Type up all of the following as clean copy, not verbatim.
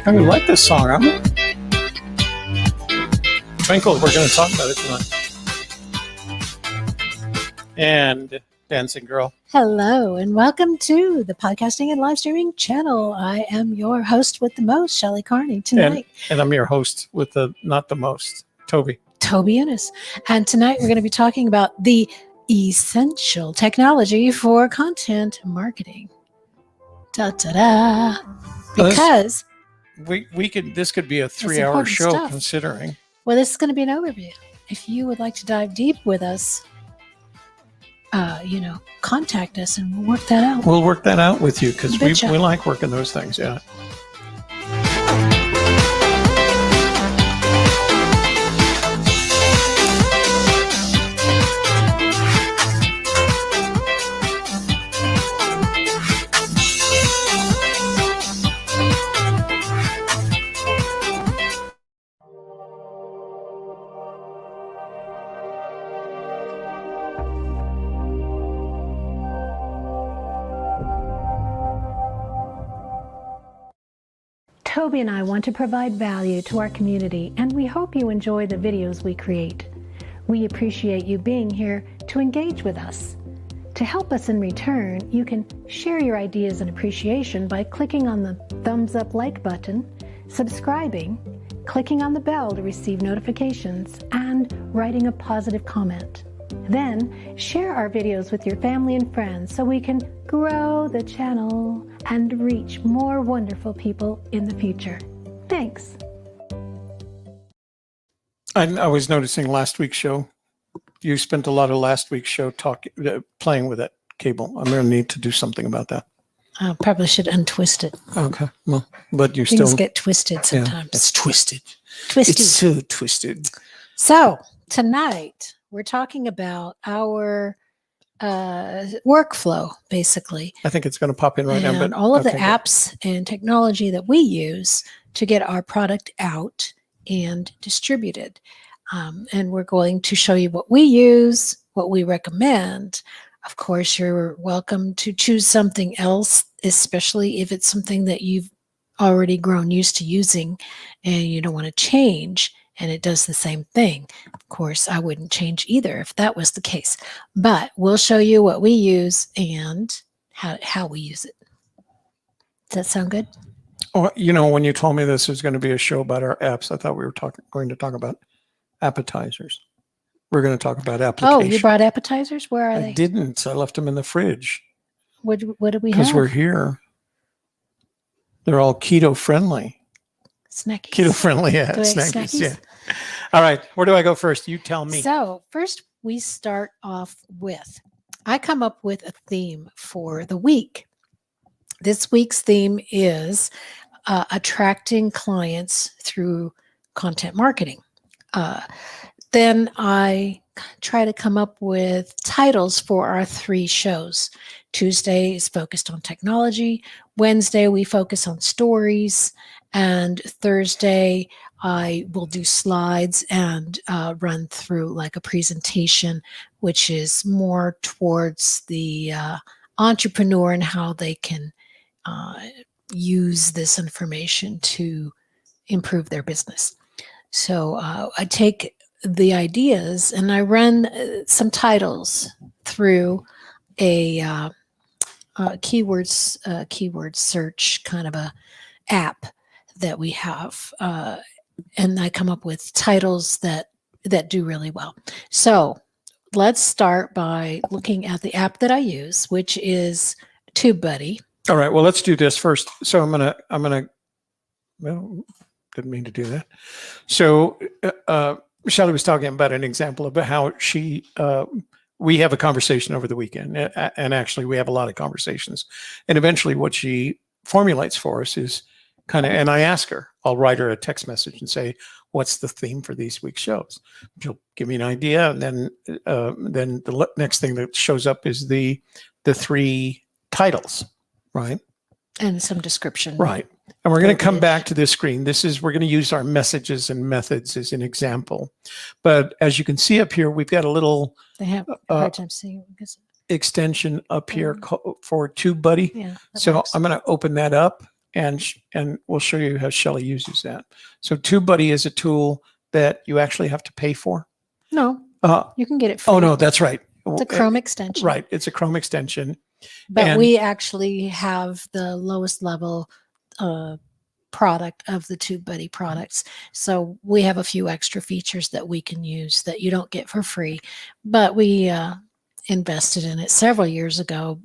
I really like this song, huh? Twinkle, we're going to talk about it tonight. And Dancing Girl. Hello, and welcome to the podcasting and live streaming channel. I am your host with the most, Shelley Carney, tonight. And I'm your host with the not the most, Toby Eunice. And tonight we're going to be talking about the essential technology for content marketing. Da-da-da. Because this could be a 3-hour show stuff. considering. Well, this is going to be an overview. If you would like to dive deep with us, contact us and we'll work that out. We'll work that out with you because we like working those things. Yeah. Toby and I want to provide value to our community, and we hope you enjoy the videos we create. We appreciate you being here to engage with us. To help us in return, you can share your ideas and appreciation by clicking on the thumbs up like button, subscribing, clicking on the bell to receive notifications, and writing a positive comment. Then share our videos with your family and friends so we can grow the channel and reach more wonderful people in the future. Thanks. I was noticing last week's show. You spent a lot of last week's show playing with that cable. I'm going to need to do something about that. I probably should untwist it. Okay. Well, but you Things still get twisted sometimes. Yeah, it's twisted. Twisted. It's so twisted. So tonight we're talking about our workflow, basically. I think it's going to pop in right now. But all of the apps and technology that we use to get our product out and distributed. And we're going to show you what we use, what we recommend. Of course, you're welcome to choose something else, especially if it's something that you've already grown used to using and you don't want to change. And it does the same thing. Of course, I wouldn't change either if that was the case. But we'll show you what we use and how we use it. Does that sound good? Oh, when you told me this was going to be a show about our apps, I thought we were going to talk about appetizers. We're going to talk about application. Oh, you brought appetizers? Where are they? I didn't. I left them in the fridge. What do we have? Because we're here. They're all keto friendly. Snackies. Keto friendly, yeah. Snackies, yeah. All right. Where do I go first? You tell me. So first we start off with, I come up with a theme for the week. This week's theme is attracting clients through content marketing. Then I try to come up with titles for our 3 shows. Tuesday is focused on technology. Wednesday, we focus on stories. And Thursday, I will do slides and run through like a presentation, which is more towards the entrepreneur and how they can use this information to improve their business. So I take the ideas and I run some titles through a keyword search kind of a app that we have, and I come up with titles that do really well. So let's start by looking at the app that I use, which is TubeBuddy. All right. Well, let's do this first. So I'm gonna. Well, didn't mean to do that. So Shelley was talking about an example about how we have a conversation over the weekend, and actually we have a lot of conversations, and eventually what she formulates for us is and I ask her, I'll write her a text message and say, what's the theme for these week's shows? She'll give me an idea. And then the next thing that shows up is the 3 titles, right? And some description. Right. And we're going to come back to this screen. We're going to use our messages and methods as an example. But as you can see up here, we've got a little they have a hard time seeing extension up here for TubeBuddy. Yeah, so works. I'm going to open that up. and we'll show you how Shelley uses that. So TubeBuddy is a tool that you actually have to pay for. No, you can get it free. Oh no, that's right. It's a Chrome extension. Right, it's a Chrome extension. But And- we actually have the lowest level product of the TubeBuddy products. So we have a few extra features that we can use that you don't get for free. But we invested in it several years ago.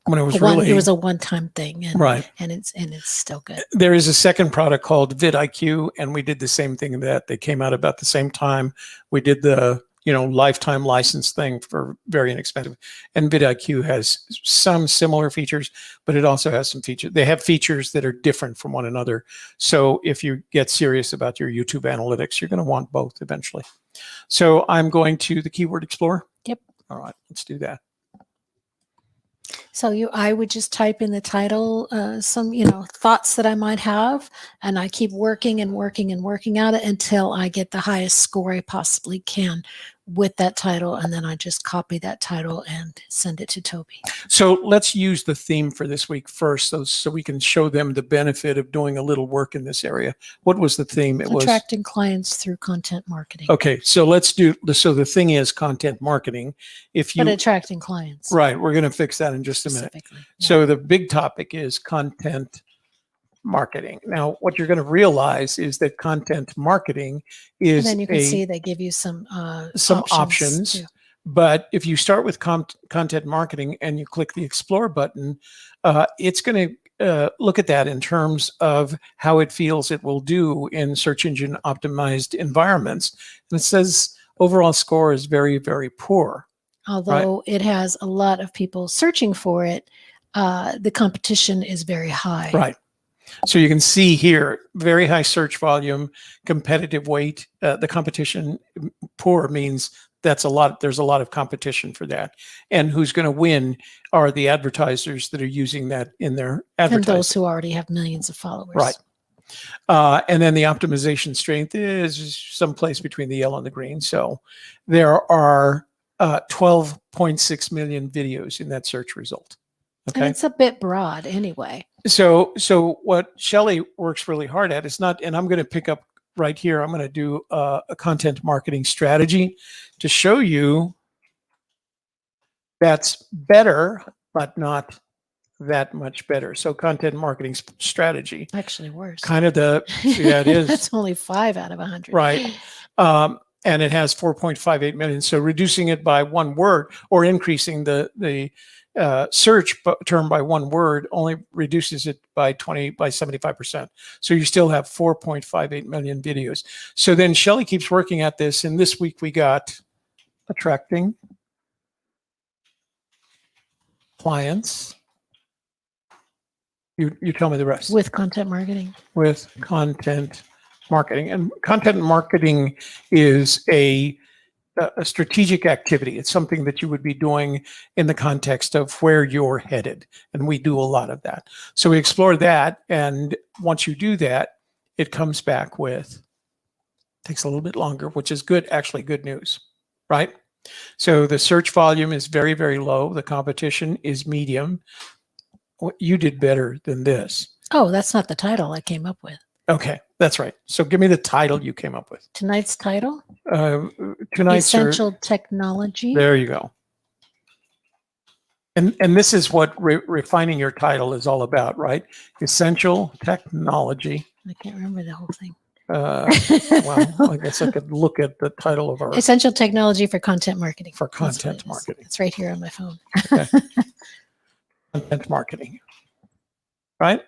When it was really, it was a one-time thing, and right, and it's still good. There is a second product called vidIQ, and we did the same thing in that. They came out about the same time. We did the lifetime license thing for very inexpensive, and vidIQ has some similar features, but it also has some features. They have features that are different from one another. So if you get serious about your YouTube analytics, you're going to want both eventually. So I'm going to the Keyword Explorer. Yep. All right, let's do that. So I would just type in the title, some, thoughts that I might have, and I keep working and working and working at it until I get the highest score I possibly can with that title. And then I just copy that title and send it to Toby. So let's use the theme for this week first, so we can show them the benefit of doing a little work in this area. What was the theme? It was attracting clients through content marketing. Okay, so let's do, so the thing is content marketing. But attracting clients. Right, we're going to fix that in just a minute. Yeah. So the big topic is content marketing. Now, what you're going to realize is that content marketing is, and then you can see they give you some options. too. But if you start with content marketing and you click the Explore button, it's going to look at that in terms of how it feels it will do in search engine optimized environments. And it says overall score is very, very poor. Although it has a lot of people searching for it, the competition is very high. Right. So you can see here, very high search volume, competitive weight. The competition poor means there's a lot of competition for that. And who's going to win are the advertisers that are using that in their advertising. And those who already have millions of followers. Right. And then the optimization strength is someplace between the yellow and the green. So there are 12.6 million videos in that search result. Okay. And it's a bit broad anyway. So what Shelley works really hard at is not, and I'm going to pick up right here, I'm going to do a content marketing strategy to show you that's better, but not that much better. So content marketing strategy. Actually worse. Kind of yeah, it is. It's only 5 out of 100. Right. And it has 4.58 million. So reducing it by one word or increasing the search term by one word only reduces it by 75%. So you still have 4.58 million videos. So then Shelley keeps working at this. And this week we got attracting clients. You tell me the rest. With content marketing. With content marketing. And content marketing is a strategic activity. It's something that you would be doing in the context of where you're headed. And we do a lot of that. So we explore that. And once you do that, it comes back with, takes a little bit longer, which is good, actually good news, right? So the search volume is very, very low. The competition is medium. You did better than this. Oh, that's not the title I came up with. Okay, that's right. So give me the title you came up with. Tonight's title? Tonight's Essential Technology. There you go. And this is what refining your title is all about, right? Essential Technology. I can't remember the whole thing. Well, I guess I could look at the title of our Essential Technology for Content Marketing. For content marketing. It's right here on my phone. Okay. Content marketing, right?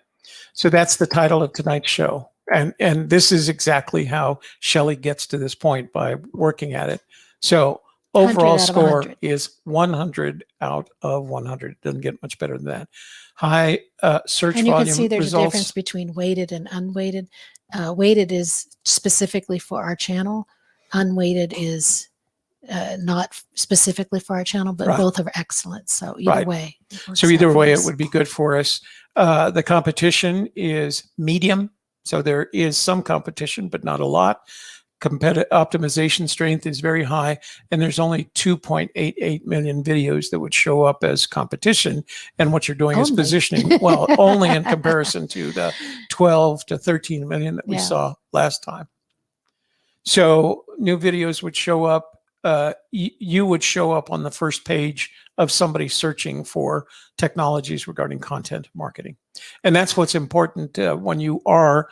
So that's the title of tonight's show. And this is exactly how Shelley gets to this point, by working at it. So overall score is 100 out of 100. It doesn't get much better than that. High search volume. And you can see there's results. a difference between weighted and unweighted. Weighted is specifically for our channel. Unweighted is not specifically for our channel, but both are excellent. So either way. So either way, it would be good for us. The competition is medium. So there is some competition, but not a lot. optimization strength is very high, and there's only 2.88 million videos that would show up as competition. And what you're doing is Only. positioning, well, only in comparison to the 12 to 13 million that we Yeah. saw last time. So new videos would show up. You would show up on the first page of somebody searching for technologies regarding content marketing. And that's what's important when you are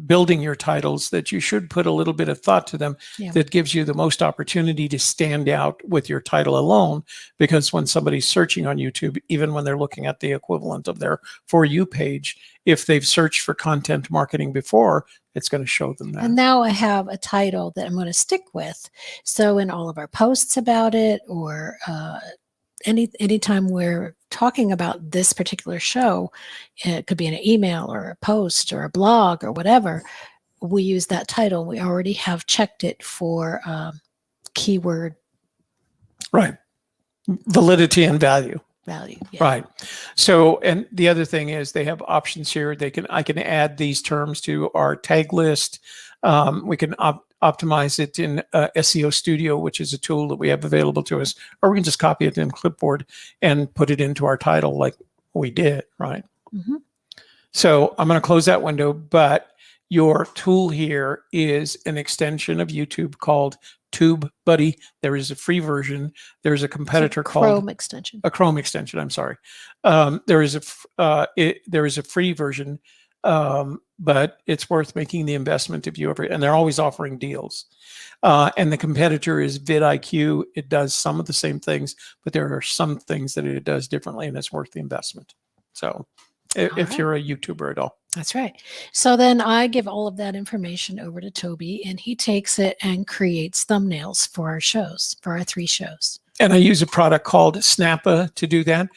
building your titles, that you should put a little bit of thought to them. Yeah. That gives you the most opportunity to stand out with your title alone, because when somebody's searching on YouTube, even when they're looking at the equivalent of their For You page, if they've searched for content marketing before, it's going to show them that. And now I have a title that I'm going to stick with. So in all of our posts about it, or anytime we're talking about this particular show, it could be in an email or a post or a blog or whatever, we use that title. We already have checked it for keyword Right. Validity and value. value. Yeah. Right. So, and the other thing is they have options here. I can add these terms to our tag list. We can optimize it in SEO Studio, which is a tool that we have available to us, or we can just copy it in Clipboard and put it into our title like we did, right? Mm-hmm. So I'm going to close that window, but your tool here is an extension of YouTube called TubeBuddy. There is a free version. There's a competitor called Chrome extension. a Chrome extension. I'm sorry. There is a free version, but it's worth making the investment if you ever. And they're always offering deals. And the competitor is vidIQ. It does some of the same things, but there are some things that it does differently, and it's worth the investment. So, if you're a YouTuber at all. That's right. So then I give all of that information over to Toby, and he takes it and creates thumbnails for our shows, for our 3 shows. And I use a product called Snappa to do that.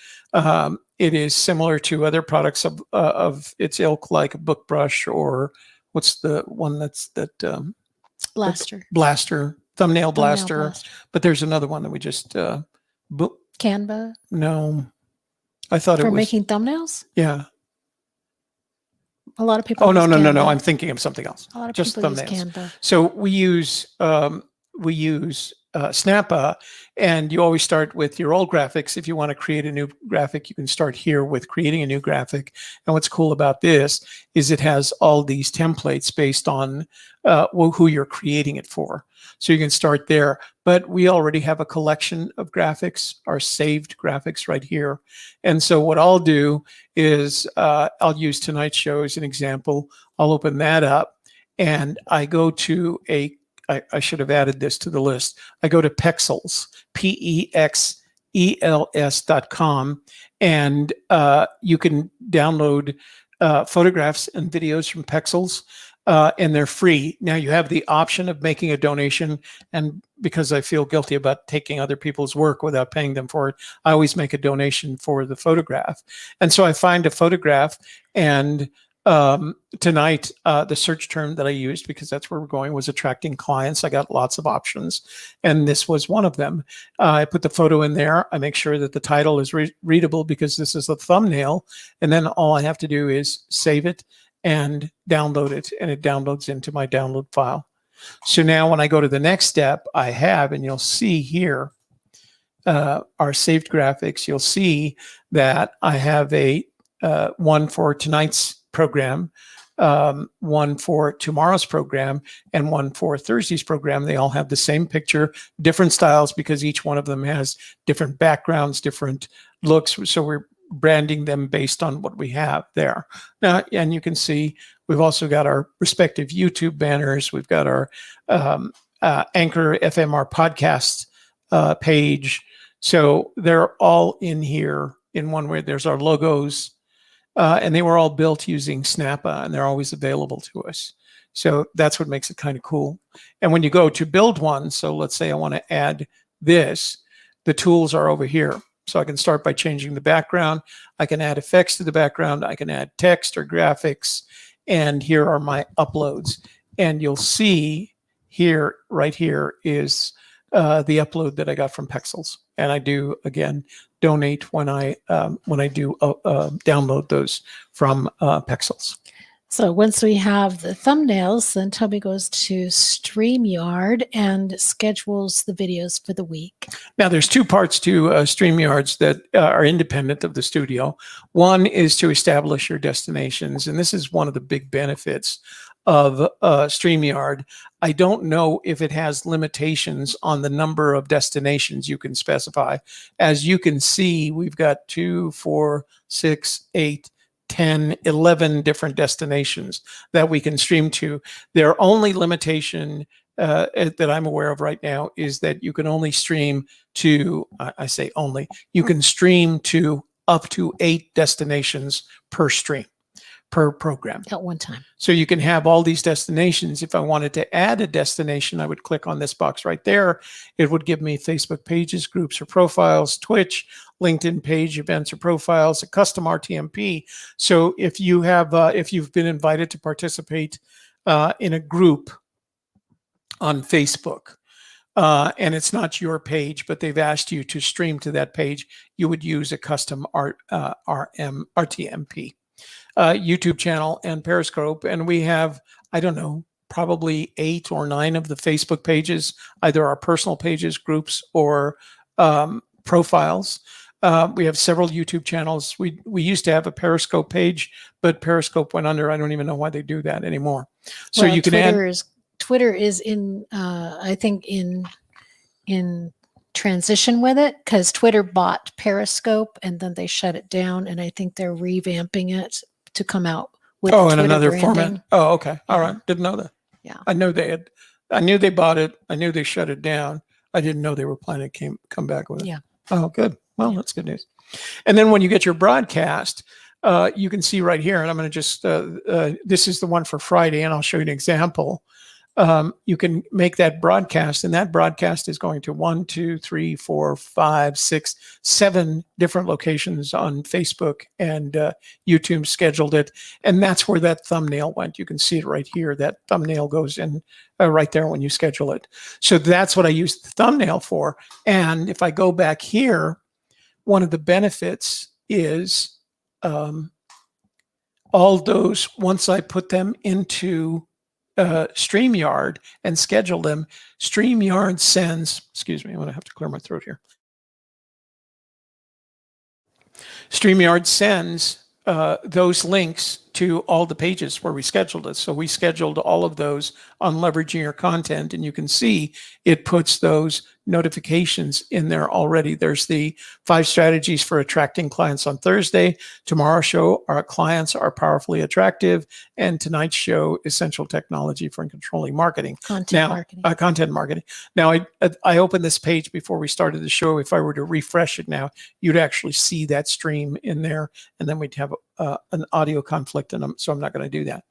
It is similar to other products of its ilk, like BookBrush, or what's the one Blaster. Blaster, Thumbnail Blaster. But there's another one that we just Canva. No, I thought it was for making thumbnails. Yeah. A lot of people. Oh no. Canva. I'm thinking of something else. A lot of Just people thumbnails. use Canva. So we use Snappa, and you always start with your old graphics. If you want to create a new graphic, you can start here with creating a new graphic. And what's cool about this is it has all these templates based on who you're creating it for. So you can start there. But we already have a collection of graphics, our saved graphics right here. And so what I'll do is I'll use tonight's show as an example. I'll open that up, and I go to I should have added this to the list. I go to Pexels, PEXELS.com, and you can download photographs and videos from Pexels, and they're free. Now you have the option of making a donation, and because I feel guilty about taking other people's work without paying them for it, I always make a donation for the photograph. And so I find a photograph, and tonight, the search term that I used, because that's where we're going, was attracting clients. I got lots of options, and this was one of them. I put the photo in there. I make sure that the title is readable, because this is a thumbnail, and then all I have to do is save it and download it, and it downloads into my download file. So now when I go to the next step, I have, and you'll see here, our saved graphics, you'll see that I have a one for tonight's program, one for tomorrow's program, and one for Thursday's program. They all have the same picture, different styles, because each one of them has different backgrounds, different looks. So we're branding them based on what we have there. Now, and you can see we've also got our respective YouTube banners. We've got our Anchor FMR podcast page. So they're all in here in one way. There's our logos. And they were all built using Snappa, and they're always available to us. So that's what makes it kind of cool. And when you go to build one, so let's say I want to add this, the tools are over here. So I can start by changing the background. I can add effects to the background. I can add text or graphics. And here are my uploads. And you'll see here, right here, is the upload that I got from Pexels. And I do, again, donate when I do download those from Pexels. So once we have the thumbnails, then Toby goes to StreamYard and schedules the videos for the week. Now, there's two parts to StreamYards that are independent of the studio. One is to establish your destinations, and this is one of the big benefits of StreamYard. I don't know if it has limitations on the number of destinations you can specify. As you can see, we've got 2, 4, 6, 8, 10, 11 different destinations that we can stream to. Their only limitation that I'm aware of right now is that you can only stream to, I say only, you can stream to up to 8 destinations per stream, per program. At one time. So you can have all these destinations. If I wanted to add a destination, I would click on this box right there. It would give me Facebook pages, groups or profiles, Twitch, LinkedIn page, events or profiles, a custom RTMP. So if you have, if you've been invited to participate in a group on Facebook, and it's not your page, but they've asked you to stream to that page, you would use a custom RTMP. YouTube channel and Periscope, and we have, I don't know, probably 8 or 9 of the Facebook pages, either our personal pages, groups, or profiles. We have several YouTube channels. We used to have a Periscope page, but Periscope went under. I don't even know why they do that anymore. So well, you can Twitter is in, I think in transition with it, because Twitter bought Periscope and then they shut it down, and I think they're revamping it to come out with in Twitter another branding. format. Oh, okay. All Yeah. right. Didn't know that. Yeah. I knew they bought it. I knew they shut it down. I didn't know they were planning to come back with it. Yeah. Oh, good. Well, Yeah. that's good news. And then when you get your broadcast, you can see right here, and I'm going to just, this is the one for Friday, and I'll show you an example. You can make that broadcast, and that broadcast is going to 1, 2, 3, 4, 5, 6, 7 different locations on Facebook, and YouTube scheduled it. And that's where that thumbnail went. You can see it right here. That thumbnail goes in right there when you schedule it. So that's what I use the thumbnail for. And if I go back here, one of the benefits is all those, once I put them into StreamYard and schedule them, StreamYard sends, excuse me, I'm going to have to clear my throat here. StreamYard sends those links to all the pages where we scheduled it. So we scheduled all of those on leveraging your content, and you can see it puts those notifications in there already. There's the 5 strategies for attracting clients on Thursday. Tomorrow's show, our clients are powerfully attractive, and tonight's show, essential technology for controlling marketing. Content marketing. Content marketing. Now, I opened this page before we started the show. If I were to refresh it now, you'd actually see that stream in there, and then we'd have an audio conflict, and so I'm not going to do that.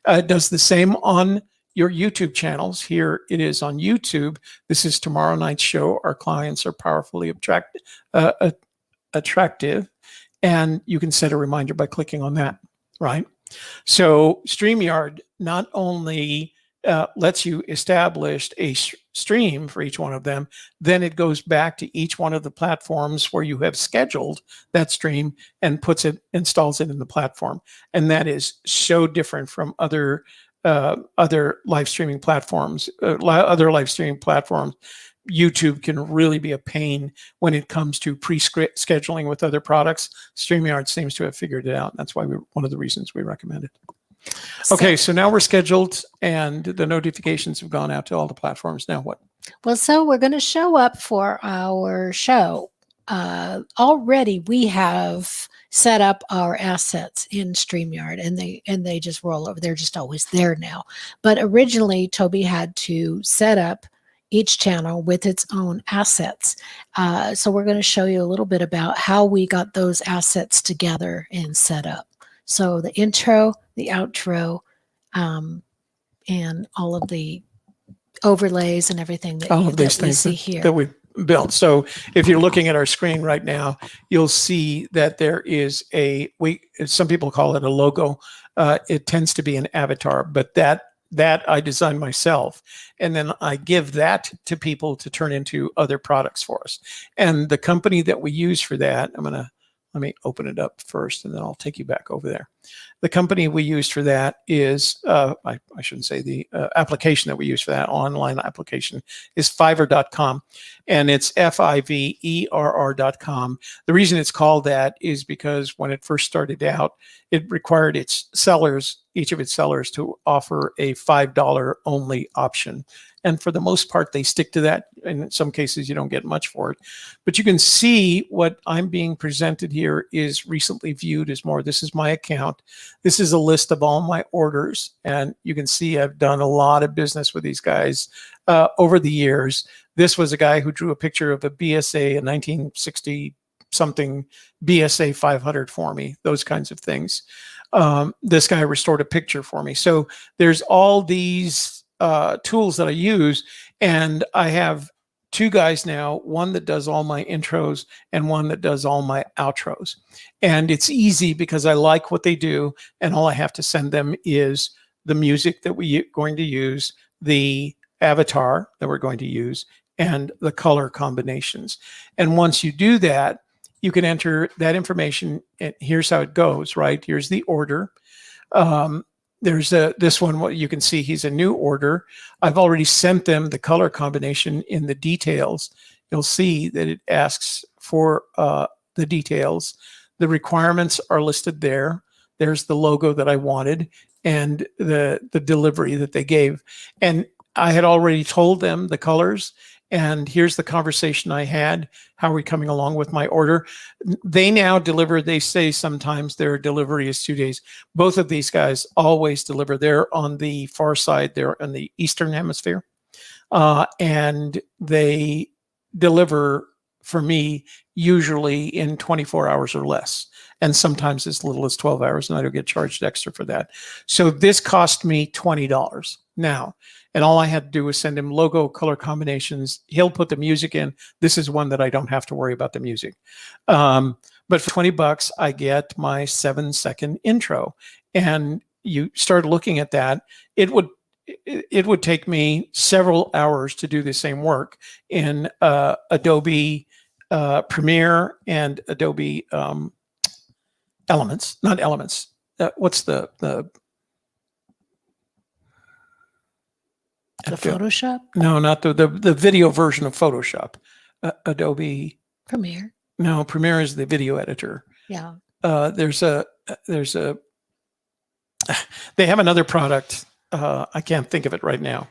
It does the same on your YouTube channels. Here it is on YouTube. This is tomorrow night's show. Our clients are powerfully attractive, and you can set a reminder by clicking on that, right? So StreamYard not only lets you establish a stream for each one of them, then it goes back to each one of the platforms where you have scheduled that stream and installs it in the platform. And that is so different from other live streaming platforms. YouTube can really be a pain when it comes to pre-scheduling with other products. StreamYard seems to have figured it out. That's why one of the reasons we recommend it. Okay, so now we're scheduled, and the notifications have gone out to all the platforms. Now what? Well, so we're going to show up for our show. Already we have set up our assets in StreamYard, and they just roll over. They're just always there now. But originally, Toby had to set up each channel with its own assets. So we're going to show you a little bit about how we got those assets together and set up. So the intro, the outro, and all of the overlays and everything that, all of these we things see here that we built. So if you're looking at our screen right now, you'll see that there is some people call it a logo. It tends to be an avatar, but that I designed myself. And then I give that to people to turn into other products for us. And the company that we use for that, let me open it up first, and then I'll take you back over there. The company we used for that is, I shouldn't say the application that we use for that online application is Fiverr.com, and it's Fiverr.com. The reason it's called that is because when it first started out, it required its sellers, each of its sellers, to offer a $5 only option. And for the most part, they stick to that. And in some cases, you don't get much for it. But you can see what I'm being presented here is recently viewed as more. This is my account. This is a list of all my orders. And you can see I've done a lot of business with these guys over the years. This was a guy who drew a picture of a BSA, a 1960 something BSA 500 for me, those kinds of things. This guy restored a picture for me. So there's all these tools that I use, and I have two guys now, one that does all my intros and one that does all my outros. And it's easy because I like what they do, and all I have to send them is the music that we're going to use, the avatar that we're going to use, and the color combinations. And once you do that, you can enter that information, and here's how it goes, right? Here's the order. There's this one, what you can see, he's a new order. I've already sent them the color combination in the details. You'll see that it asks for the details. The requirements are listed there. There's the logo that I wanted and the delivery that they gave. And I had already told them the colors, and here's the conversation I had. How are we coming along with my order? They now deliver. They say sometimes their delivery is 2 days. Both of these guys always deliver. They're on the far side. They're in the Eastern Hemisphere. And they deliver for me usually in 24 hours or less, and sometimes as little as 12 hours, and I don't get charged extra for that. So this cost me $20 now. And all I had to do was send him logo, color combinations. He'll put the music in. This is one that I don't have to worry about the music. But for $20, I get my 7-second intro. And you start looking at that, it would take me several hours to do the same work in Adobe Premiere and Adobe Elements, not Elements. What's the Photoshop? No, not the video version of Photoshop. Adobe Premiere. No, Premiere is the video editor. Yeah. There's a they have another product. I can't think of it right now.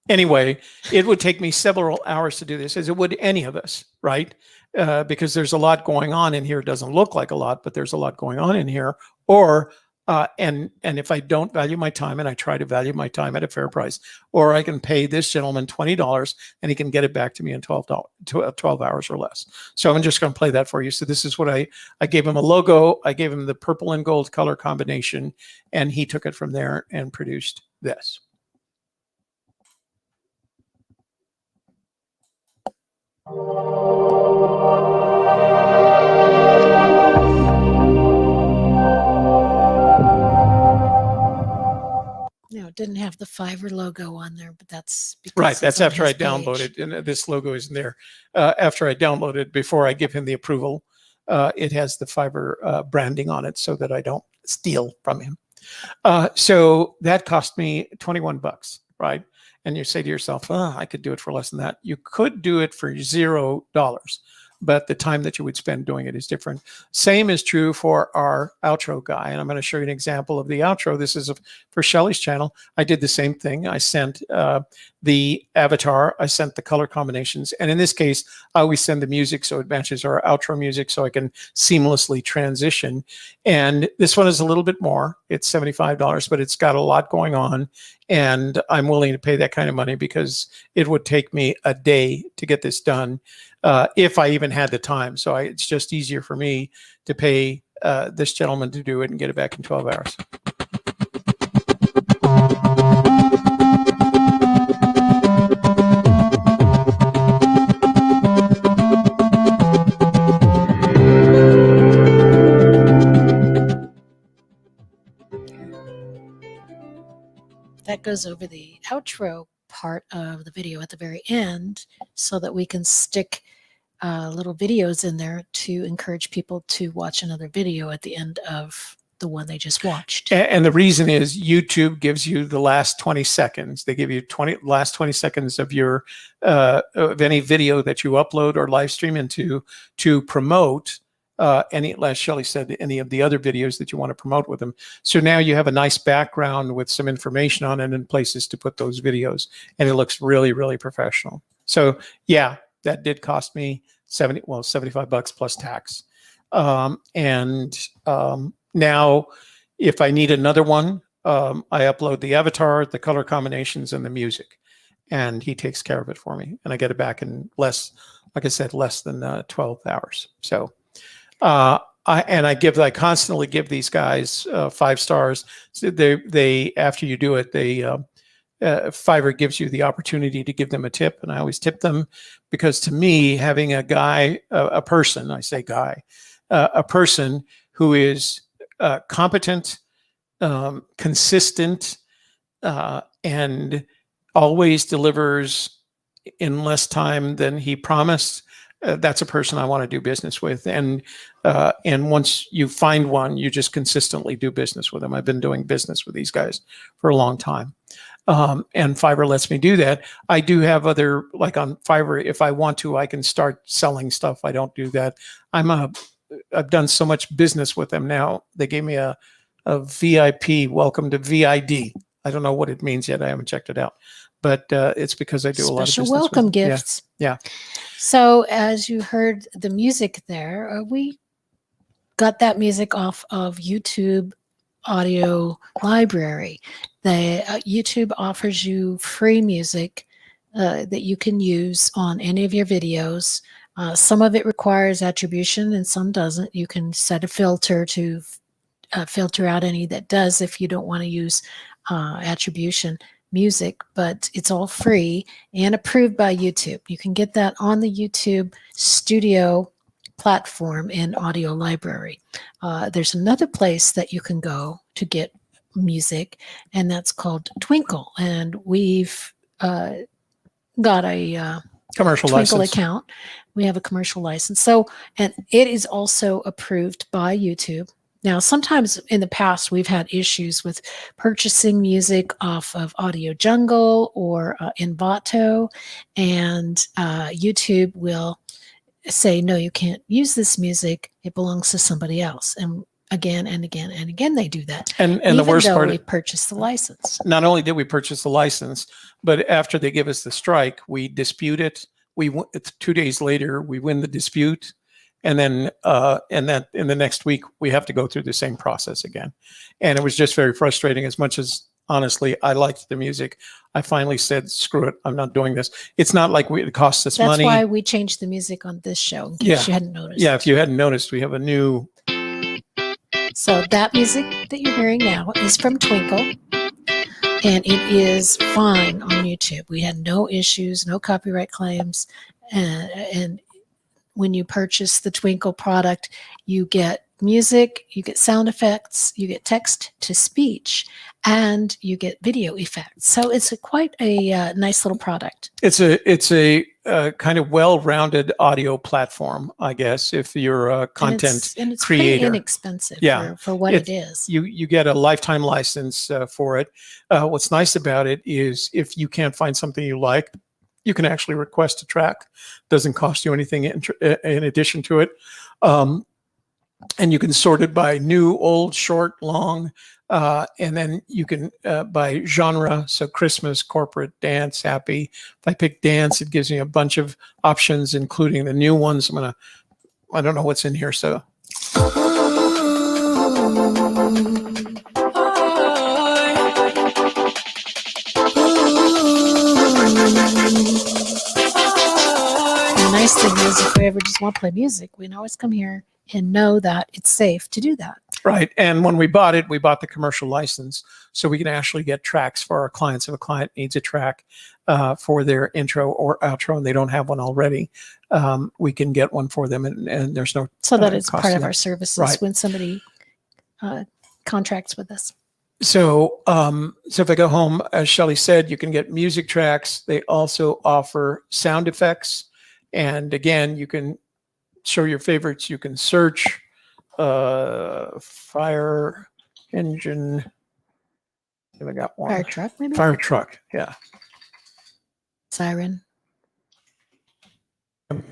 Anyway, it would take me several hours to do this, as it would any of us, right? Because there's a lot going on in here. It doesn't look like a lot, but there's a lot going on in here. Or and if I don't value my time, and I try to value my time at a fair price, or I can pay this gentleman $20 and he can get it back to me in 12 hours or less. So I'm just going to play that for you. So this is what I gave him a logo. I gave him the purple and gold color combination, and he took it from there and produced this. No, it didn't have the Fiverr logo on there, but that's because Right. it's That's on after I his page. downloaded, and this logo isn't there. After I downloaded, before I give him the approval, it has the Fiverr branding on it so that I don't steal from him. So that cost me $21, right? And you say to yourself, oh, I could do it for less than that. You could do it for $0, but the time that you would spend doing it is different. Same is true for our outro guy. And I'm going to show you an example of the outro. This is for Shelly's channel. I did the same thing. I sent the avatar. I sent the color combinations. And in this case, I always send the music so it matches our outro music so I can seamlessly transition. And this one is a little bit more. It's $75, but it's got a lot going on. And I'm willing to pay that kind of money because it would take me a day to get this done if I even had the time. So it's just easier for me to pay this gentleman to do it and get it back in 12 hours. That goes over the outro part of the video at the very end so that we can stick little videos in there to encourage people to watch another video at the end of the one they just watched. And the reason is YouTube gives you the last 20 seconds. They give you last 20 seconds of your of any video that you upload or live stream into to promote any, as Shelley said, any of the other videos that you want to promote with them. So now you have a nice background with some information on it and places to put those videos, and it looks really, really professional. So yeah, that did cost me $75 plus tax. Now, if I need another one, I upload the avatar, the color combinations, and the music, and he takes care of it for me, and I get it back in less, like I said, less than 12 hours. So, I constantly give these guys 5 stars. So they after you do it, Fiverr gives you the opportunity to give them a tip, and I always tip them because to me, having a guy, a person, I say guy, a person who is competent, consistent, and always delivers in less time than he promised. That's a person I want to do business with. And once you find one, you just consistently do business with them. I've been doing business with these guys for a long time. And Fiverr lets me do that. I do have other, like on Fiverr, if I want to, I can start selling stuff. I don't do that. I've done so much business with them now. They gave me a VIP, welcome to VID. I don't know what it means yet. I haven't checked it out, but it's because I do a lot of business. Special welcome with them. gifts. Yeah. So as you heard the music there, we got that music off of YouTube Audio Library. The YouTube offers you free music that you can use on any of your videos. Some of it requires attribution and some doesn't. You can set a filter to filter out any that does if you don't want to use attribution music, but it's all free and approved by YouTube. You can get that on the YouTube Studio platform in Audio Library. There's another place that you can go to get music, and that's called Twinkle. And we've got a Commercial Twinkle license account. We have a commercial license. So, and it is also approved by YouTube. Now, sometimes in the past, we've had issues with purchasing music off of Audio Jungle or Envato, and YouTube will say, no, you can't use this music. It belongs to somebody else. And again and again and again, they do that. And the worst part, we purchased the license. Not only did we purchase the license, but after they give us the strike, we dispute it. It's 2 days later, we win the dispute. And then in the next week, we have to go through the same process again. And it was just very frustrating. As much as, honestly, I liked the music, I finally said, screw it, I'm not doing this. It's not like it costs us money. That's why we changed the music on this show, in case you hadn't noticed. Yeah, if you hadn't noticed, we have a new... So that music that you're hearing now is from Twinkle, and it is fine on YouTube. We had no issues, no copyright claims, and when you purchase the Twinkle product, you get music, you get sound effects, you get text to speech, and you get video effects. So it's quite a nice little product. It's a kind of well-rounded audio platform, I guess, if you're a content and it's creator. Pretty inexpensive for what it is. You get a lifetime license for it. What's nice about it is if you can't find something you like, you can actually request a track. Doesn't cost you anything in addition to it. And you can sort it by new, old, short, long, and then you can by genre. So Christmas, corporate, dance, happy. If I pick dance, it gives me a bunch of options, including the new ones. I don't know what's in here. So. The nice thing is, if we ever just want to play music, we can always come here and know that it's safe to do that. Right. And when we bought it, we bought the commercial license, so we can actually get tracks for our clients. If a client needs a track for their intro or outro and they don't have one already, we can get one for them, and there's no so that it's part of our services right. when somebody contracts with us. So if I go home, as Shelley said, you can get music tracks. They also offer sound effects And again, you can show your favorites. You can search fire engine. I got one. Fire truck, maybe? Fire truck, yeah. Siren.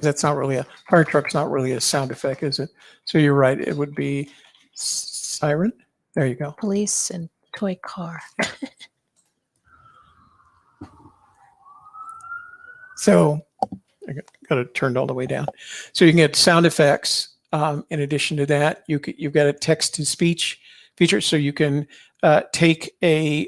That's not really a fire truck's not really a sound effect, is it? So you're right. It would be siren. There you go. Police and toy car. So I got it turned all the way down. So you can get sound effects. In addition to that, you've got a text to speech feature, so you can take the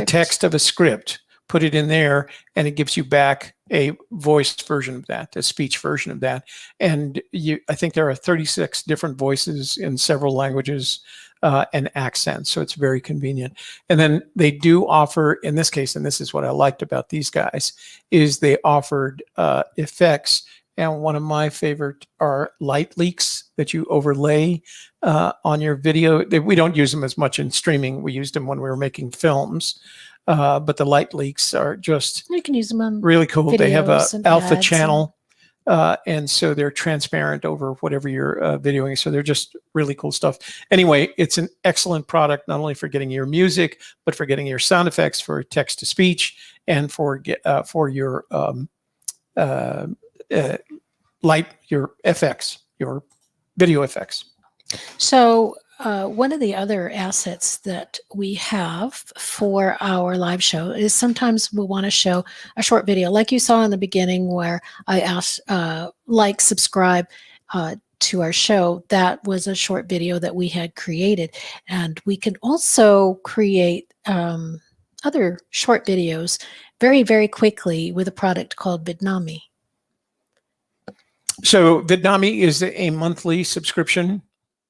text of a script, put it in there, and it gives you back a voice version of that, a speech version of that. And I think there are 36 different voices in several languages and accents, so it's very convenient. And then they do offer, in this case, and this is what I liked about these guys, is they offered effects. And one of my favorite are light leaks that you overlay on your video. We don't use them as much in streaming. We used them when we were making films. But the light leaks are just You can use them on really cool. They have a videos and alpha ads channel, and so they're transparent over whatever you're videoing. So they're just really cool stuff. Anyway, it's an excellent product, not only for getting your music, but for getting your sound effects, for text to speech, and for your your FX, your video effects. So one of the other assets that we have for our live show is sometimes we want to show a short video, like you saw in the beginning where I asked like, subscribe to our show. That was a short video that we had created. And we can also create other short videos very, very quickly with a product called Vidnami. So Vidnami is a monthly subscription.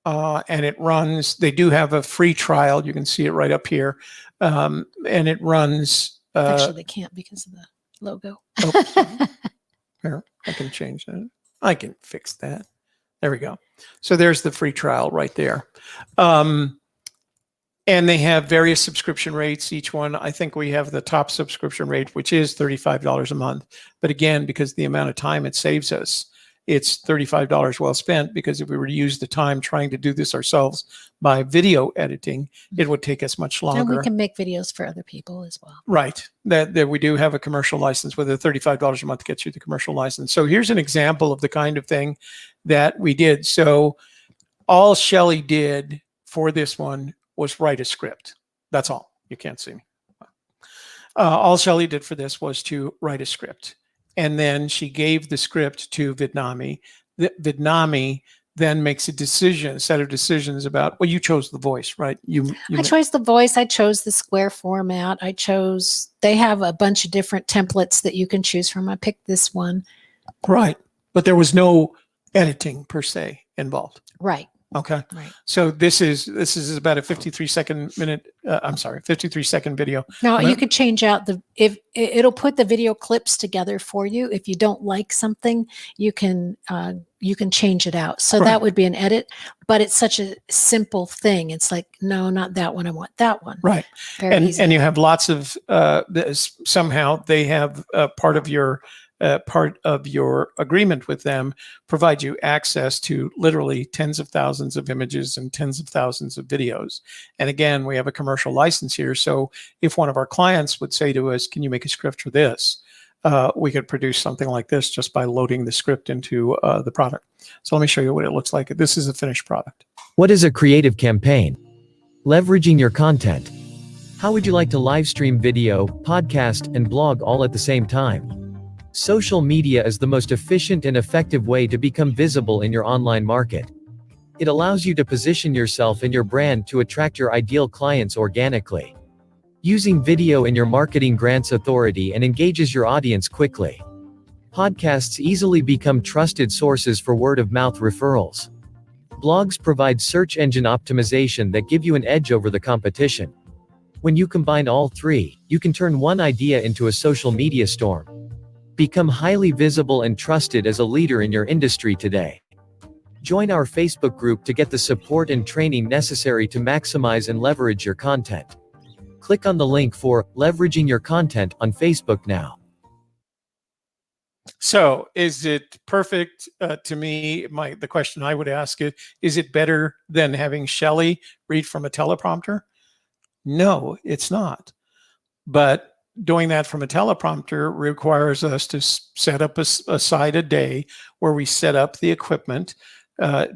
And it runs, they do have a free trial. You can see it right up here. And it runs. Actually, they can't because of the logo. Oh, here, I can change that. I can fix that. There we go. So there's the free trial right there. And they have various subscription rates. Each one, I think we have the top subscription rate, which is $35 a month. But again, because of the amount of time it saves us, it's $35 well spent, because if we were to use the time trying to do this ourselves by video editing, it would take us much longer. And we can make videos for other people as well. Right. That we do have a commercial license, with a $35 a month gets you the commercial license. So here's an example of the kind of thing that we did. So all Shelley did for this one was write a script. That's all. You can't see me. All Shelley did for this was to write a script. And then she gave the script to Vidnami. Vidnami then makes a set of decisions about, well, you chose the voice, right? I chose the voice. I chose the square format. They have a bunch of different templates that you can choose from. I picked this one. Right. But there was no editing per se involved. Right. Okay. Right. So this is about a 53 second video. Now you could change out it'll put the video clips together for you. If you don't like something, you can change it out. So that would be an edit, but it's such a simple thing. It's like, no, not that one. I want that one. Right. Very easy. And you have lots of, somehow they have part of your agreement with them provide you access to literally tens of thousands of images and tens of thousands of videos. And again, we have a commercial license here. So if one of our clients would say to us, can you make a script for this? We could produce something like this just by loading the script into the product. So let me show you what it looks like. This is a finished product. What is a creative campaign? Leveraging your content. How would you like to live stream video, podcast, and blog all at the same time? Social media is the most efficient and effective way to become visible in your online market. It allows you to position yourself and your brand to attract your ideal clients organically. Using video in your marketing grants authority and engages your audience quickly. Podcasts easily become trusted sources for word-of-mouth referrals. Blogs provide search engine optimization that give you an edge over the competition. When you combine all three, you can turn one idea into a social media storm. Become highly visible and trusted as a leader in your industry today. Join our Facebook group to get the support and training necessary to maximize and leverage your content. Click on the link for Leveraging Your Content on Facebook now. So, is it perfect? To me, the question I would ask is it better than having Shelley read from a teleprompter? No, it's not. But doing that from a teleprompter requires us to set up aside a day where we set up the equipment,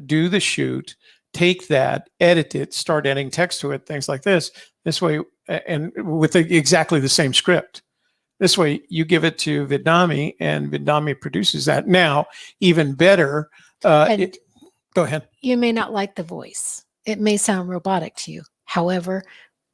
do the shoot, take that, edit it, start adding text to it, things like this. This way, and with exactly the same script. This way, you give it to Vidnami, and Vidnami produces that. Now, even better, And go ahead. you may not like the voice. It may sound robotic to you. However,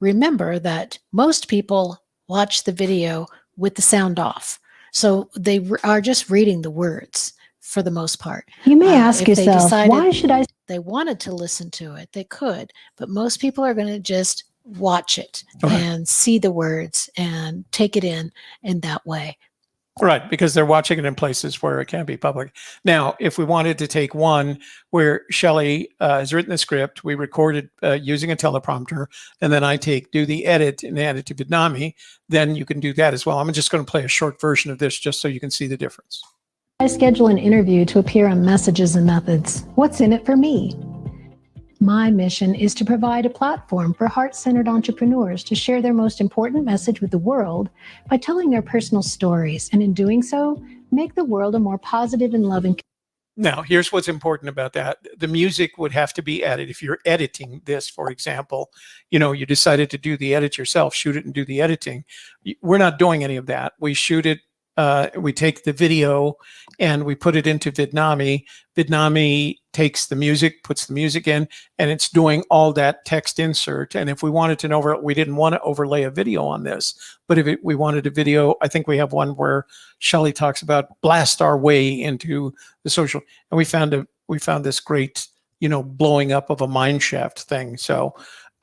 remember that most people watch the video with the sound off. So they are just reading the words for the most part. You may ask if they yourself, decided why should I? they wanted to listen to it, they could. But most people are going to just watch it Okay. and see the words and take it in that way. Right, because they're watching it in places where it can't be public. Now, if we wanted to take one where Shelley has written the script, we recorded using a teleprompter, and then I do the edit and add it to Vidnami, then you can do that as well. I'm just going to play a short version of this just so you can see the difference. I schedule an interview to appear on Messages and Methods. What's in it for me? My mission is to provide a platform for heart-centered entrepreneurs to share their most important message with the world by telling their personal stories, and in doing so, make the world a more positive and loving. Now, here's what's important about that. The music would have to be added. If you're editing this, for example, you decided to do the edit yourself, shoot it and do the editing. We're not doing any of that. We shoot it. We take the video and we put it into Vidnami. Vidnami takes the music, puts the music in, and it's doing all that text insert. And if we wanted to we didn't want to overlay a video on this, but if we wanted a video, I think we have one where Shelley talks about blast our way into the social, and we found this great, blowing up of a mine shaft thing. So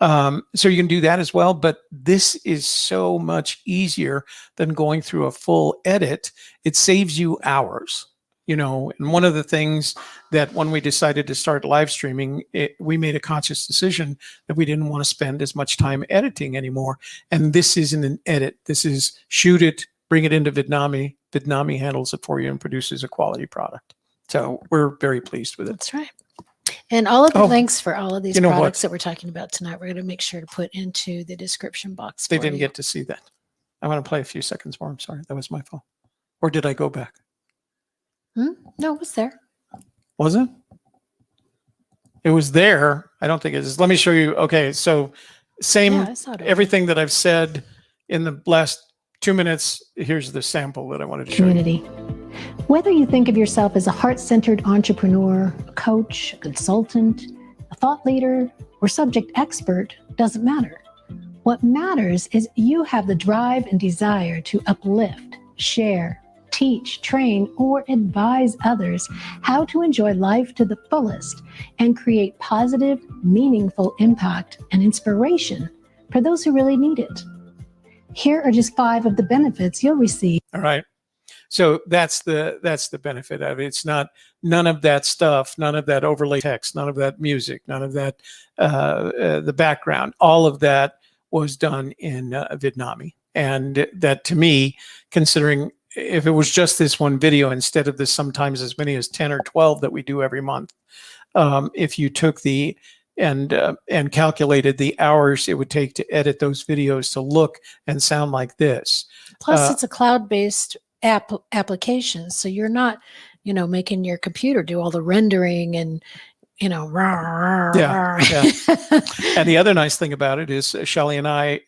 you can do that as well, but this is so much easier than going through a full edit. It saves you hours, and one of the things that when we decided to start live streaming, we made a conscious decision that we didn't want to spend as much time editing anymore. And this isn't an edit. This is shoot it, bring it into Vidnami. Vidnami handles it for you and produces a quality product. So we're very pleased with it. That's right. And all of the Oh, links for all of these you know products what? that we're talking about tonight, we're going to make sure to put into the description box. They for didn't you. get to see that. I want to play a few seconds more. I'm sorry. That was my fault. Or did I go back? No, it was there. Was it? It was there. I don't think it is. Let me show you. Okay. So same, Yeah, I saw it. everything that I've said in the last 2 minutes. Here's the sample that I wanted to show you. Community. Whether you think of yourself as a heart-centered entrepreneur, a coach, a consultant, a thought leader, or subject expert doesn't matter. What matters is you have the drive and desire to uplift, share, teach, train, or advise others how to enjoy life to the fullest and create positive, meaningful impact and inspiration for those who really need it. Here are just 5 of the benefits you'll receive. All right. So that's the benefit of it. It's not none of that stuff, none of that overlay text, none of that music, none of that the background. All of that was done in Vidnami, and that to me, considering if it was just this one video instead of this sometimes as many as 10 or 12 that we do every month, if you took and calculated the hours it would take to edit those videos to look and sound like this. Plus, it's a cloud-based application, so you're not, making your computer do all the rendering and, Yeah. And the other nice thing about it is Shelley and I,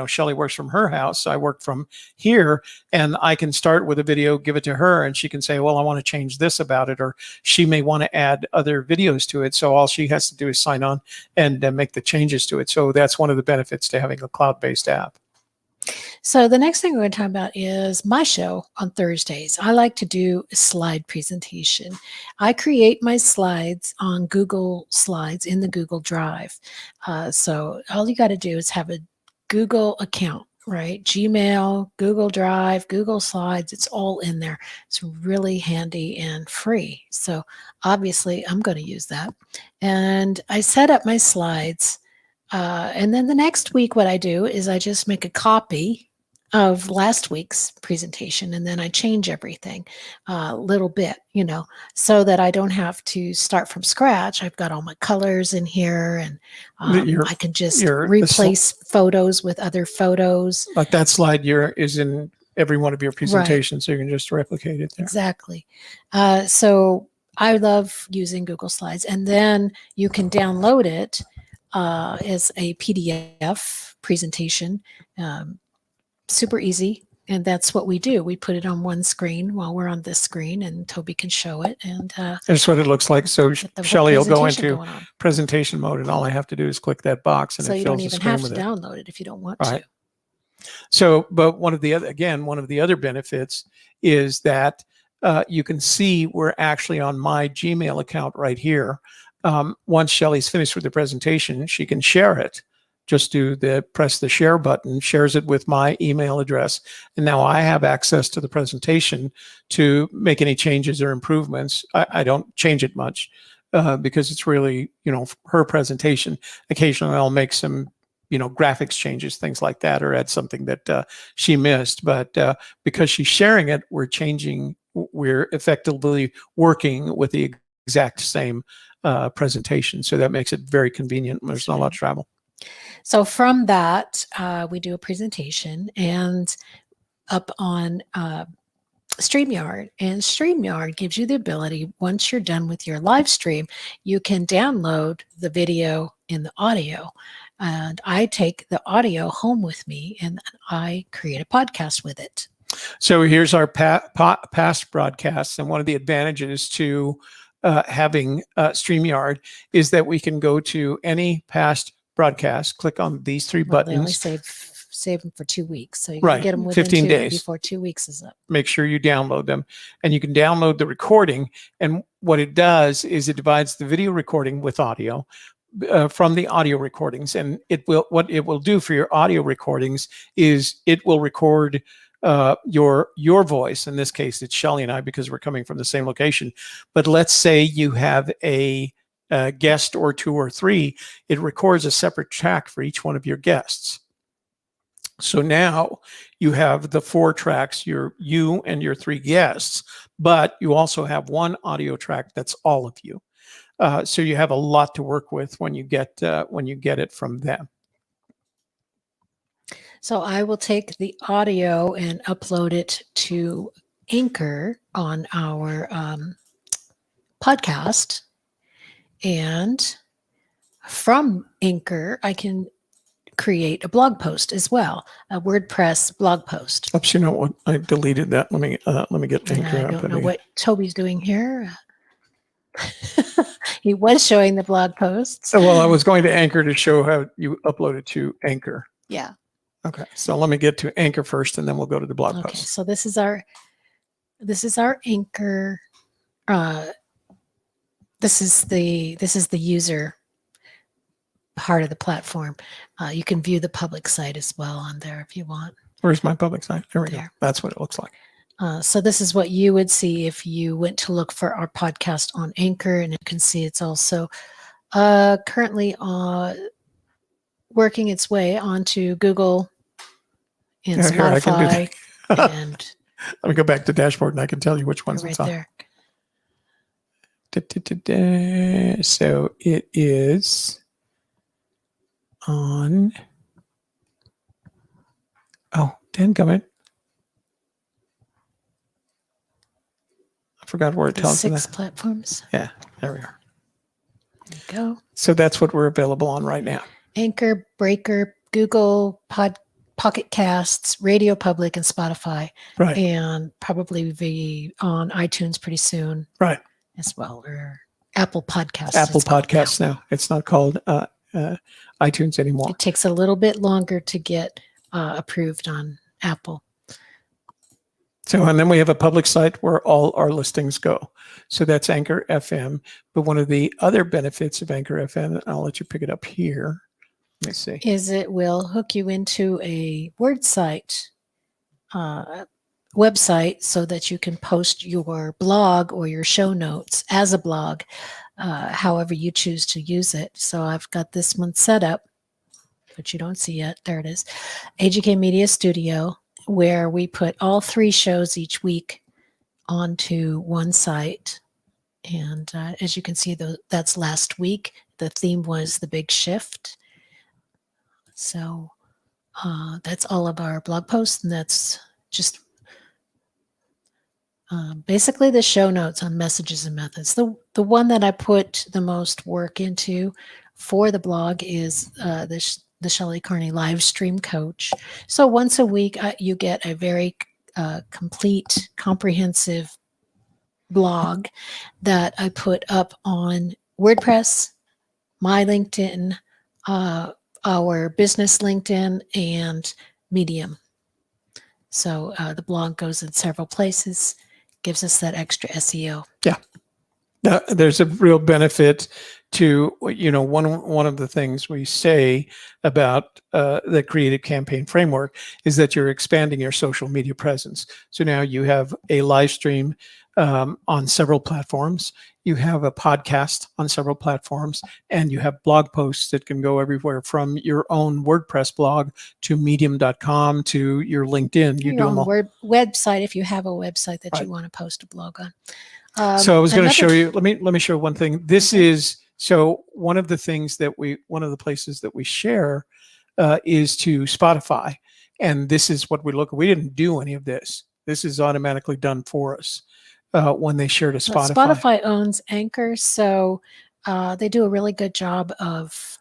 Shelley works from her house. I work from here, and I can start with a video, give it to her, and she can say, well, I want to change this about it, or she may want to add other videos to it. So all she has to do is sign on and make the changes to it. So that's one of the benefits to having a cloud-based app. So the next thing we're going to talk about is my show on Thursdays. I like to do a slide presentation. I create my slides on Google Slides in the Google Drive. So all you got to do is have a Google account, right? Gmail, Google Drive, Google Slides, it's all in there. It's really handy and free. So obviously I'm going to use that. And I set up my slides. And then the next week, what I do is I just make a copy of last week's presentation, and then I change everything a little bit, so that I don't have to start from scratch. I've got all my colors in here, and I can just replace photos with other photos. Like that slide is in every one of your presentations, so you can just replicate it there. Exactly. So I love using Google Slides, and then you can download it as a PDF presentation. Super easy. And that's what we do. We put it on one screen while we're on this screen, and Toby can show it. And that's what it looks like. So Shelley will go into presentation mode, and all I have to do is click that box, and so it you fills don't the even screen have with to it. download it if you don't want Right. to. So, but one of the other benefits is that you can see we're actually on my Gmail account right here. Once Shelley's finished with the presentation, she can share it. Just press the share button, shares it with my email address. And now I have access to the presentation to make any changes or improvements. I don't change it much because it's really, her presentation. Occasionally I'll make some, graphics changes, things like that, or add something that she missed. But because she's sharing it, we're effectively working with the exact same presentation. So that makes it very convenient. There's not a lot of travel. So from that, we do a presentation and up on StreamYard. And StreamYard gives you the ability, once you're done with your live stream, you can download the video and the audio. And I take the audio home with me, and I create a podcast with it. So here's our past broadcasts. And one of the advantages to having StreamYard is that we can go to any past broadcast, click on these three buttons. They only save them for 2 weeks. So you can get them within 15 days before 2 weeks is up. Make sure you download them, and you can download the recording. And what it does is it divides the video recording with audio from the audio recordings. And what it will do for your audio recordings is it will record your voice. In this case, it's Shelley and I, because we're coming from the same location. But let's say you have a guest or 2 or 3, it records a separate track for each one of your guests. So now you have the 4 tracks, you and your 3 guests, but you also have one audio track that's all of you. So you have a lot to work with when you get it from them. So I will take the audio and upload it to Anchor on our podcast. And from Anchor, I can create a blog post as well, a WordPress blog post. Oops, you know what? I deleted that. Let me get Anchor up. I don't know what Toby's doing here. He was showing the blog posts. Well, I was going to Anchor to show how you upload it to Anchor. Yeah. Okay, so let me get to Anchor first, and then we'll go to the blog post. So this is our Anchor. This is the user part of the platform. You can view the public site as well on there if you want. Where's my public site? There we go. That's what it looks like. So this is what you would see if you went to look for our podcast on Anchor, and you can see it's also currently working its way onto Google and Spotify. And let me go back to dashboard, and I can tell you which ones it's on. There. So it is on. Oh, dadgummit. I forgot where it tells me that. 6 platforms. Yeah, there we are. There you go. So that's what we're available on right now. Anchor, Breaker, Google, Pocket Casts, Radio Public, and Spotify. Right. And probably be on iTunes pretty soon. Right. As well, or Apple Podcasts. Apple Podcasts now. It's not called iTunes anymore. It takes a little bit longer to get approved on Apple. So, and then we have a public site where all our listings go. So that's Anchor FM. But one of the other benefits of Anchor FM, I'll let you pick it up here. Let me see. Is it will hook you into a WordSite website so that you can post your blog or your show notes as a blog, however you choose to use it. So I've got this one set up, but you don't see yet. There it is. AGK Media Studio. where we put all 3 shows each week onto one site. And as you can see, that's last week. The theme was the big shift. So that's all of our blog posts, and that's just basically the show notes on messages and methods. The one that I put the most work into for the blog is the Shelley Carney live stream coach. So once a week, you get a very complete, comprehensive blog that I put up on WordPress, my LinkedIn, our business LinkedIn, and Medium. So the blog goes in several places, gives us that extra SEO. Yeah. Now, there's a real benefit to, one of the things we say about the Creative Campaign Framework is that you're expanding your social media presence. So now you have a live stream on several platforms, you have a podcast on several platforms, and you have blog posts that can go everywhere from your own WordPress blog to medium.com to your LinkedIn. You your do them own all. website, if you have a website that Right. you want to post a blog on. So I was going to show you, let me show one thing. This Okay. is, so one of the places that we share is to Spotify. And this is what we look at. We didn't do any of this. This is automatically done for us when they share to Spotify. Spotify owns Anchor, so they do a really good job of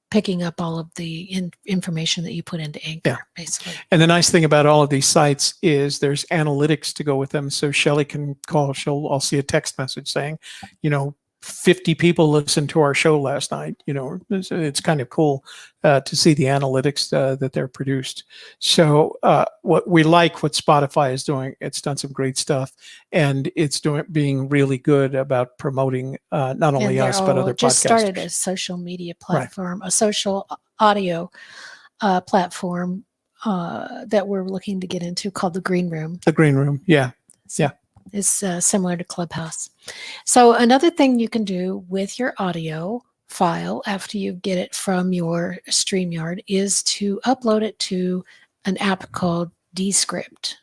picking up all of the information that you put into Anchor, basically. And the nice thing about all of these sites is there's analytics to go with them. So Shelley can call, I'll see a text message saying, 50 people listened to our show last night. It's kind of cool to see the analytics that they're produced. So what Spotify is doing, it's done some great stuff, and it's being really good about promoting not only us, but other just podcasters. Started a social media platform, a social audio platform that we're looking to get into called the Green Room. The Green Room, yeah. Is similar to Clubhouse. So another thing you can do with your audio file after you get it from your StreamYard is to upload it to an app called Descript.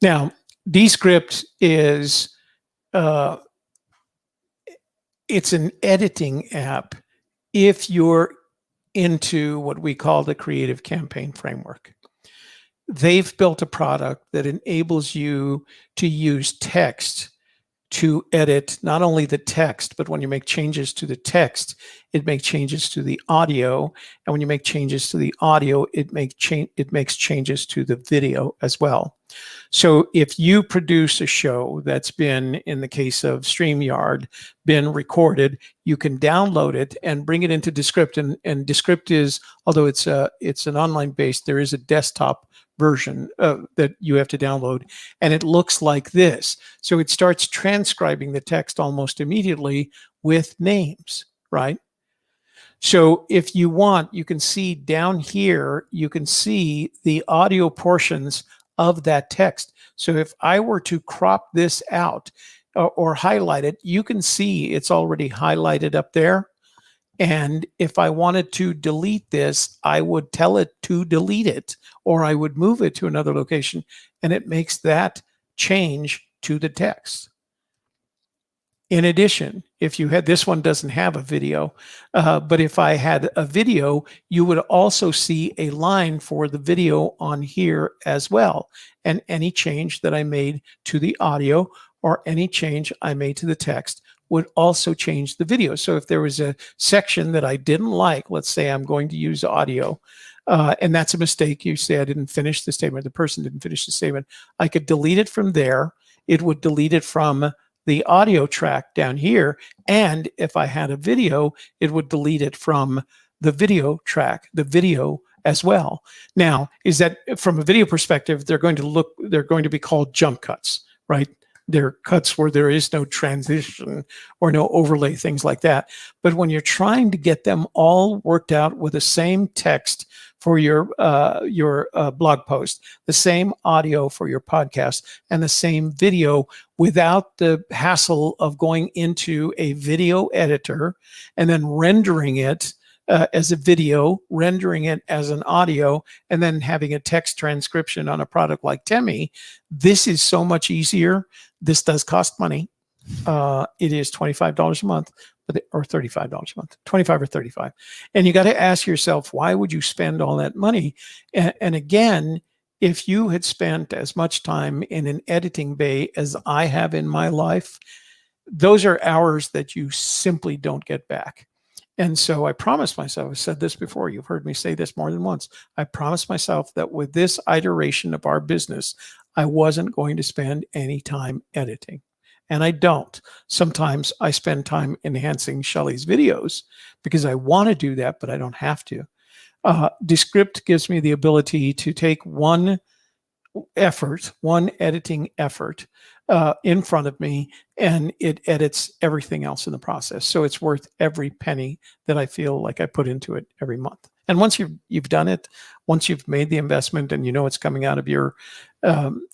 Now, Descript is it's an editing app if you're into what we call the Creative Campaign Framework. They've built a product that enables you to use text to edit not only the text, but when you make changes to the text, it makes changes to the audio. And when you make changes to the audio, it makes changes to the video as well. So if you produce a show that's been, in the case of StreamYard, been recorded, you can download it and bring it into Descript. And Descript is, although it's an online based, there is a desktop version that you have to download, and it looks like this. So it starts transcribing the text almost immediately with names, right? So if you want, you can see down here, you can see the audio portions of that text. So if I were to crop this out or highlight it, you can see it's already highlighted up there. And if I wanted to delete this, I would tell it to delete it, or I would move it to another location, and it makes that change to the text. In addition, if you had, this one doesn't have a video, but if I had a video, you would also see a line for the video on here as well. And any change that I made to the audio or any change I made to the text would also change the video. So if there was a section that I didn't like, let's say I'm going to use audio, and that's a mistake. You say I didn't finish the statement, the person didn't finish the statement, I could delete it from there. It would delete it from the audio track down here. And if I had a video, it would delete it from the video track, the video as well. Now, is that from a video perspective, they're going to be called jump cuts, right? They're cuts where there is no transition or no overlay, things like that. But when you're trying to get them all worked out with the same text for your blog post, the same audio for your podcast, and the same video without the hassle of going into a video editor and then rendering it as a video, rendering it as an audio, and then having a text transcription on a product like Temi, this is so much easier. This does cost money. It is $25 a month, or $35 a month, 25 or 35. And you got to ask yourself, why would you spend all that money? And again, if you had spent as much time in an editing bay as I have in my life, those are hours that you simply don't get back. And so I promised myself, I've said this before, you've heard me say this more than once. I promised myself that with this iteration of our business, I wasn't going to spend any time editing. And I don't. Sometimes I spend time enhancing Shelley's videos because I want to do that, but I don't have to. Descript gives me the ability to take one editing effort in front of me, and it edits everything else in the process. So it's worth every penny that I feel like I put into it every month. And once you've done it, once you've made the investment and you know it's coming out of your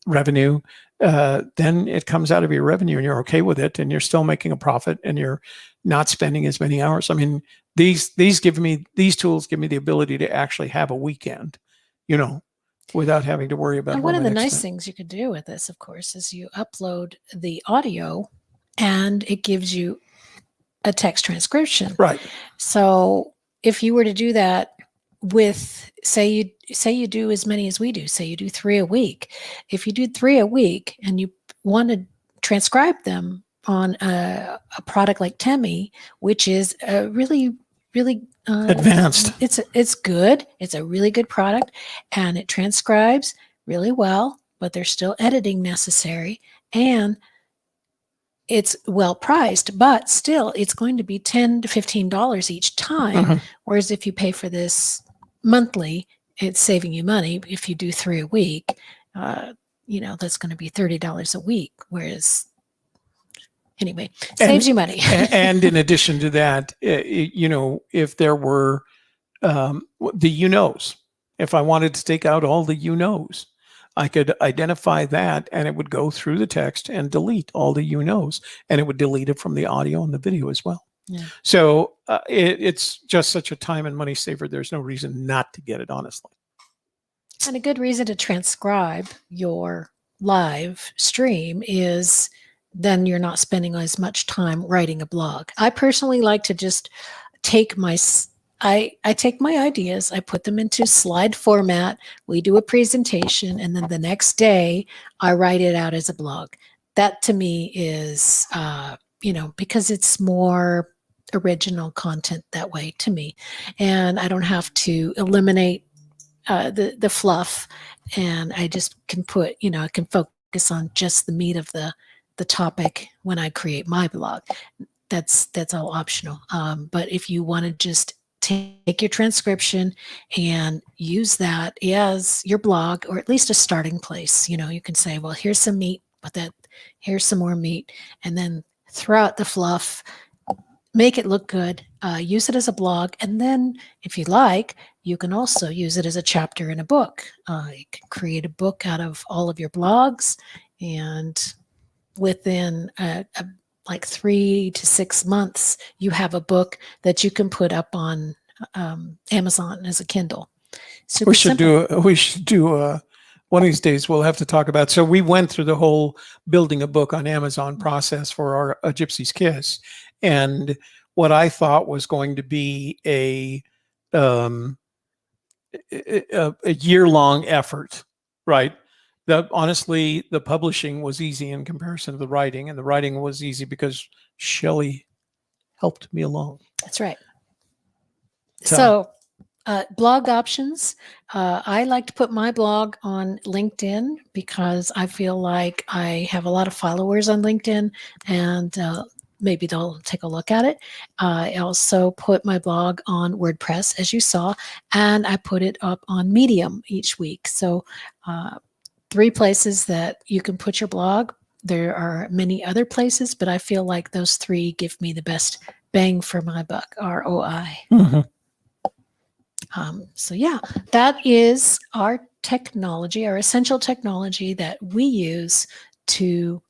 revenue, then it comes out of your revenue and you're okay with it, and you're still making a profit, and you're not spending as many hours. I mean, these tools give me the ability to actually have a weekend, without having to worry about. And one of the nice things you could do with this, of course, is you upload the audio and it gives you a text transcription. Right. So if you were to do that with, say you do as many as we do, say you do 3 a week. If you do 3 a week and you want to transcribe them on a product like Temi, which is a really advanced. It's good. It's a really good product, and it transcribes really well, but there's still editing necessary, and it's well priced, but still it's going to be $10 to $15 each time. Mm-hmm. Whereas if you pay for this monthly, it's saving you money. If you do 3 a week, that's going to be $30 a week. Whereas anyway, saves you money. And in addition to that, if there were the if I wanted to take out all the I could identify that, and it would go through the text and delete all the and it would delete it from the audio and the video as well. Yeah. So it's just such a time and money saver. There's no reason not to get it, honestly. And a good reason to transcribe your live stream is then you're not spending as much time writing a blog. I personally like to just take I take my ideas, I put them into slide format, we do a presentation, and then the next day I write it out as a blog. That to me is, because it's more original content that way to me. And I don't have to eliminate the fluff, and I just can put, I can focus on just the meat of the topic when I create my blog. That's all optional. But if you want to just take your transcription and use that as your blog, or at least a starting place, you can say, well, here's some meat, but here's some more meat, and then throw out the fluff, make it look good, use it as a blog, and then if you like, you can also use it as a chapter in a book. You can create a book out of all of your blogs, and within like 3 to 6 months, you have a book that you can put up on Amazon as a Kindle. Super we should simple. do one of these days. We'll have to talk about. So we went through the whole building a book on Amazon process for our A Gypsy's Kiss, and what I thought was going to be a year-long effort, right? Honestly, the publishing was easy in comparison to the writing, and the writing was easy because Shelley helped me along. That's right. So blog options. I like to put my blog on LinkedIn because I feel like I have a lot of followers on LinkedIn, and maybe they'll take a look at it. I also put my blog on WordPress, as you saw, and I put it up on Medium each week. So 3 places that you can put your blog. There are many other places, but I feel like those 3 give me the best bang for my buck, ROI. Mm-hmm. So yeah, that is our technology, our essential technology that we use to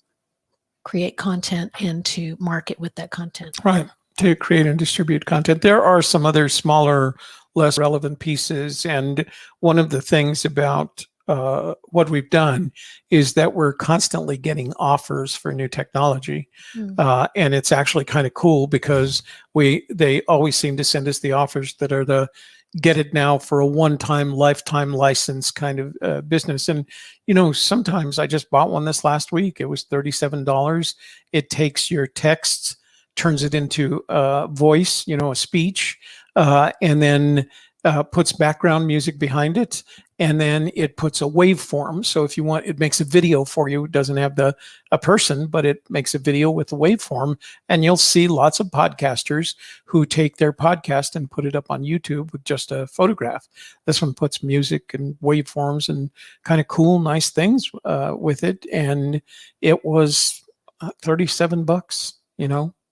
create content and to market with that content. Right. to create and distribute content. There are some other smaller, less relevant pieces. And one of the things about what we've done is that we're constantly getting offers for new technology. And it's actually kind of cool because they always seem to send us the offers that are the get it now for a one-time lifetime license kind of business. And, sometimes I just bought one this last week. It was $37. It takes your texts, turns it into voice, a speech, and then puts background music behind it. And then it puts a waveform. So if you want, it makes a video for you. It doesn't have a person, but it makes a video with a waveform. And you'll see lots of podcasters who take their podcast and put it up on YouTube with just a photograph. This one puts music and waveforms and kind of cool, nice things with it. And it was $37,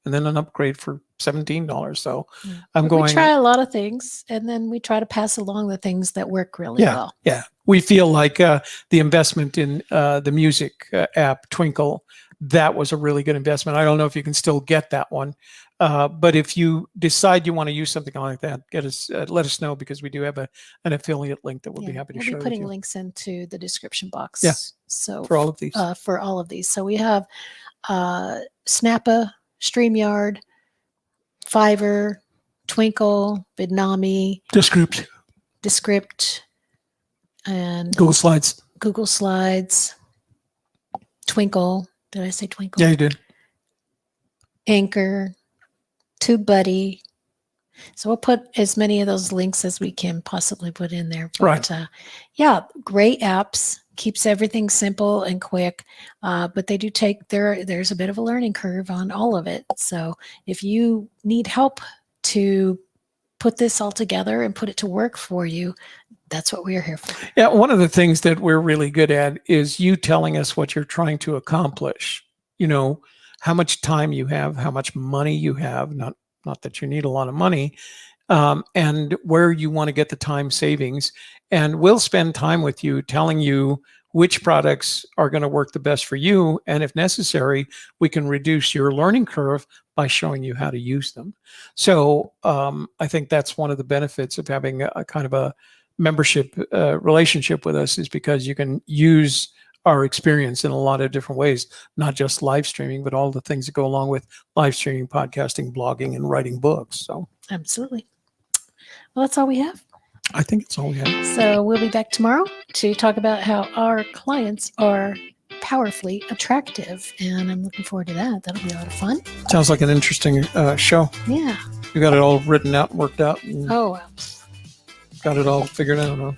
and then an upgrade for $17. So we try a lot of things, and then we try to pass along the things that work really well. Yeah. We feel like the investment in the music app Twinkle, that was a really good investment. I don't know if you can still get that one. But if you decide you want to use something like that, let us know, because we do have an affiliate link that we'll be happy to share. We'll be putting with you. links into the description box. Yeah. So for all of these. So we have Snappa, StreamYard, Fiverr, Twinkle, Vidnami, Descript, and Google Slides, Twinkle. Did I say Twinkle? Yeah, you did. Anchor, TubeBuddy. So we'll put as many of those links as we can possibly put in there. But, right. Great apps. Keeps everything simple and quick, but they do take there's a bit of a learning curve on all of it. So if you need help to put this all together and put it to work for you, that's what we are here for. Yeah, one of the things that we're really good at is you telling us what you're trying to accomplish. How much time you have, how much money you have, not that you need a lot of money, and where you want to get the time savings. And we'll spend time with you telling you which products are going to work the best for you. And if necessary, we can reduce your learning curve by showing you how to use them. So I think that's one of the benefits of having a kind of a membership relationship with us, is because you can use our experience in a lot of different ways, not just live streaming, but all the things that go along with live streaming, podcasting, blogging, and writing books. So absolutely. Well, that's all we have. I think it's all we have. So we'll be back tomorrow to talk about how our clients are powerfully attractive. And I'm looking forward to that. That'll be a lot of fun. Sounds like an interesting show. Yeah. You got it all written out and worked out. Oh, got it all figured out, huh?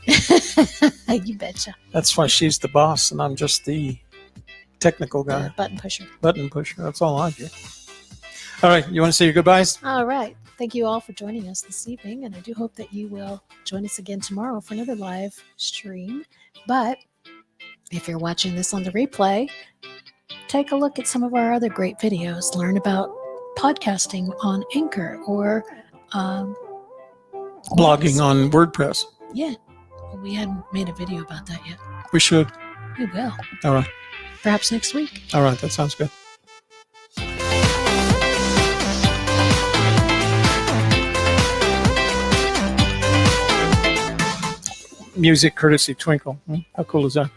You betcha. That's why she's the boss and I'm just the technical guy. Button pusher. Button pusher. That's all I do. All right. You want to say your goodbyes? All right. Thank you all for joining us this evening. And I do hope that you will join us again tomorrow for another live stream. But if you're watching this on the replay, take a look at some of our other great videos. Learn about podcasting on Anchor or blogging on WordPress. Yeah. We hadn't made a video about that yet. We should. We will. All right. Perhaps next week. All right. That sounds good. Music courtesy Twinkle. How cool is that?